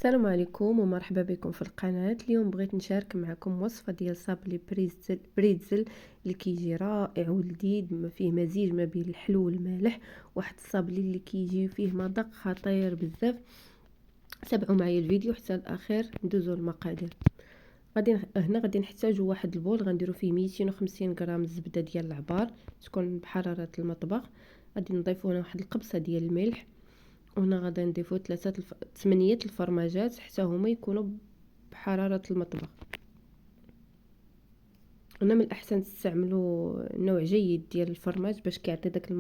السلام عليكم ومرحبا بكم في القناة. اليوم بغيت نشارك معكم وصفة ديال صابلي بريتزل اللي كيجي رائع ولذيذ، ما فيه مزيج ما بين الحلو والمالح. واحد الصابلي اللي كيجي فيه مذاق خطير بزاف. تابعوا معايا الفيديو حتى الاخير. ندوزو المقادير. غادي نحتاجوا واحد البول، غنديروا فيه 250 غرام الزبده ديال العبار تكون بحراره المطبخ. غادي نضيفوا هنا واحد القبصه ديال الملح، وهنا غادي نضيفو 8 الفرماجات حتى هما يكونوا بحرارة المطبخ. هنا من الأحسن تستعملوا نوع جيد ديال الفرماج باش كيعطي داك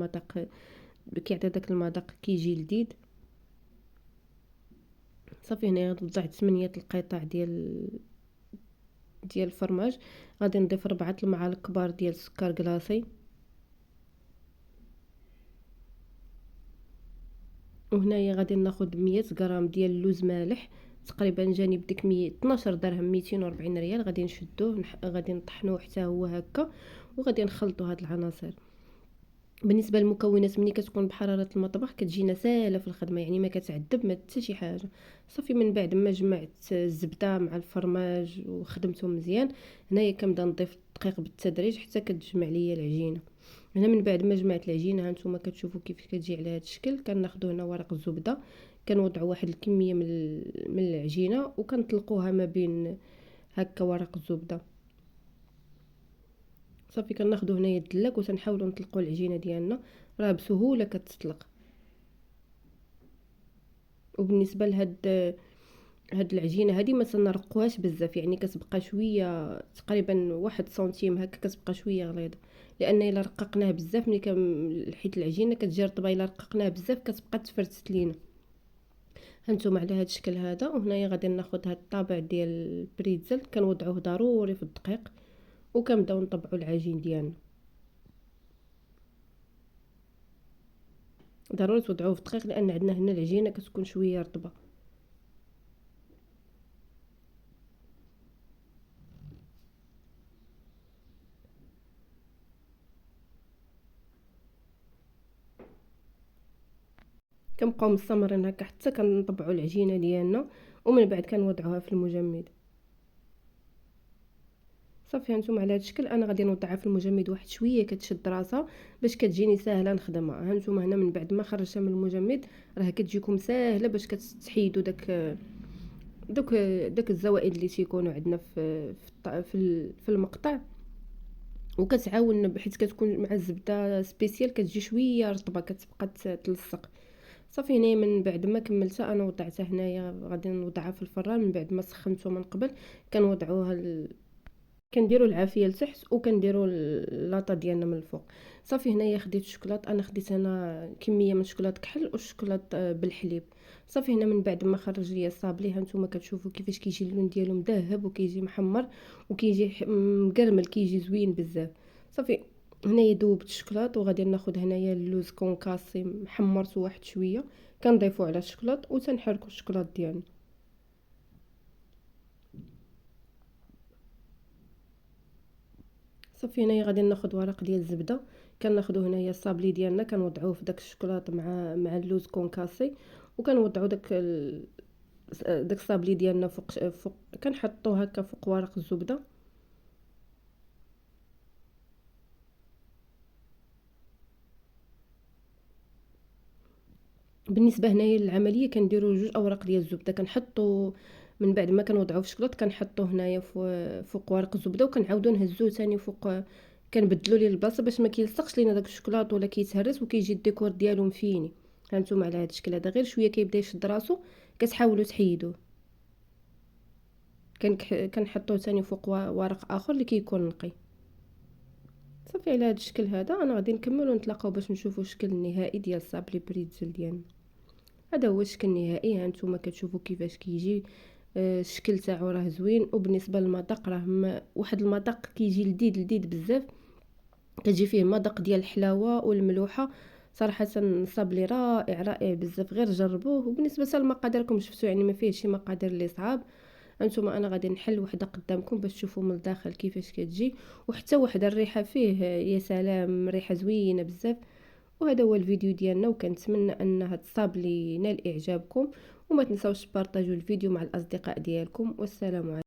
المذاق كيجي لذيذ. صافي هنا وضعت 8 القطع ديال الفرماج. غادي نضيف 4 المعالق كبار ديال السكر كلاصي، وهنايا غادي ناخد 100 غرام ديال اللوز مالح، تقريبا جاني بديك 12 درهم 240 ريال. غادي نشدوه غادي نطحنوه حتى هو هكا، وغادي نخلطوا هاد العناصر. بالنسبه للمكونات ملي كتكون بحراره المطبخ كتجينا ساهله في الخدمه، يعني ما كتعذب ما حتى شي حاجه. صافي من بعد ما جمعت الزبده مع الفرماج وخدمتهم مزيان، هنايا كنبدا نضيف الدقيق بالتدريج حتى كتجمع ليا العجينه. هنا من بعد ما جمعت العجينه هانتوما كتشوفوا كيف كتجي على هذا الشكل. كناخذوا هنا ورق الزبده، كنوضعوا واحد الكميه من العجينه وكنطلقوها ما بين هكا ورق الزبده. صافي كناخذوا هنايا الدلاك وتنحاولوا نطلقوا العجينه ديالنا، راه بسهوله كتطلق. وبالنسبه هاد العجينه هادي ما تنرقوهاش بزاف، يعني كتبقى شويه تقريبا 1 سنتيم هكا، كتبقى شويه غليظه. لان الا رققناها بزاف حيت العجينه كتجي رطبه، الا رققناها بزاف كتبقى تفرتت لينا. هانتوما على هاد الشكل هذا. وهنايا غادي ناخذ هاد الطابع ديال البريتزل كنوضعوه ضروري في الدقيق، وكنبداو نطبعوا العجين ديالنا. ضروري توضعوه في الدقيق لان عندنا هنا العجينه كتكون شويه رطبه. كنبقاو مستمرين هكا حتى كنطبعوا العجينه ديالنا، ومن بعد كنوضعوها في المجمد. صافي هانتوما على هذا الشكل. انا غادي نوضعها في المجمد واحد شويه كتشد راسها باش كتجيني ساهله نخدمها. هانتوما هنا من بعد ما خرجتها من المجمد راه كتجيكم ساهله باش كتحيدوا دوك داك الزوائد اللي تيكونوا عندنا في المقطع. وكتعاون حيت كتكون مع الزبده سبيسيال كتجي شويه رطبه كتبقى تلصق. صافي هنا من بعد ما كملتها انا وضعتها هنايا، غادي نوضعها في الفران من بعد ما سخنته من قبل. كنوضعوها كنديروا العافيه لتحت وكنديروا اللاطه ديالنا من الفوق. صافي هنايا خديت الشوكولاط، انا خديت هنا كميه من الشوكولاط كحل والشوكولاط بالحليب. صافي هنا من بعد ما خرج ليا الصابلي هانتوما كتشوفوا كيفاش كيجي اللون ديالو مذهب وكيجي محمر وكيجي مقرمل، كيجي زوين بزاف. صافي هنايا ذوبت الشوكولاط وغادي ناخذ هنايا اللوز كونكاسي محمرته واحد شويه كنضيفوه على الشوكولاط وتنحركوا الشوكولاط ديالنا. صافي هنايا غادي ناخذ ورق ديال الزبده، كناخذوا هنايا الصابلي ديالنا كنوضعوه في داك الشوكولاط مع اللوز كونكاسي، وكنوضعوا داك الصابلي ديالنا فوق كنحطوه هكا فوق ورق الزبده. بالنسبه هنايا للعمليه كنديروا 2 اوراق ديال الزبده كنحطوا من بعد ما كنوضعوه في الشكلاط كنحطوه هنايا فوق ورق الزبده وكنعاودوا نهزوه ثاني فوق. كنبدلوا ليه البلاصه باش ما كيلصقش لينا داك الشكلاط ولا كيتهرس وكيجي الديكور ديالو مفيني. هانتوما على هذا الشكل هذا غير شويه كيبدا يشد راسو كتحاولوا تحيدوه. كنحطوه ثاني فوق ورق اخر اللي كيكون نقي. صافي على هذا الشكل هذا انا غادي نكمل ونتلاقاو باش نشوفوا الشكل النهائي ديال صابلي بريتزل ديالنا. هذا هو الشكل النهائي. هانتوما كتشوفوا كيفاش كيجي. الشكل تاعو راه زوين، وبالنسبه للمذاق راه واحد المذاق كيجي لذيذ لذيذ بزاف. كتجي فيه مذاق ديال الحلاوه والملوحه. صراحه صابلي رائع رائع بزاف، غير جربوه. وبالنسبه للمقادير راكم شفتوا يعني ما فيه شي مقادير اللي صعاب. انتما انا غادي نحل وحده قدامكم باش تشوفوا من الداخل كيفاش كتجي، وحتى وحده الريحه فيه يا سلام، ريحه زوينه بزاف. وهذا هو الفيديو ديالنا، وكنتمنى ان هاد الصابلي ينال اعجابكم. وما تنساوش تبارطاجوا الفيديو مع الاصدقاء ديالكم. والسلام عليكم.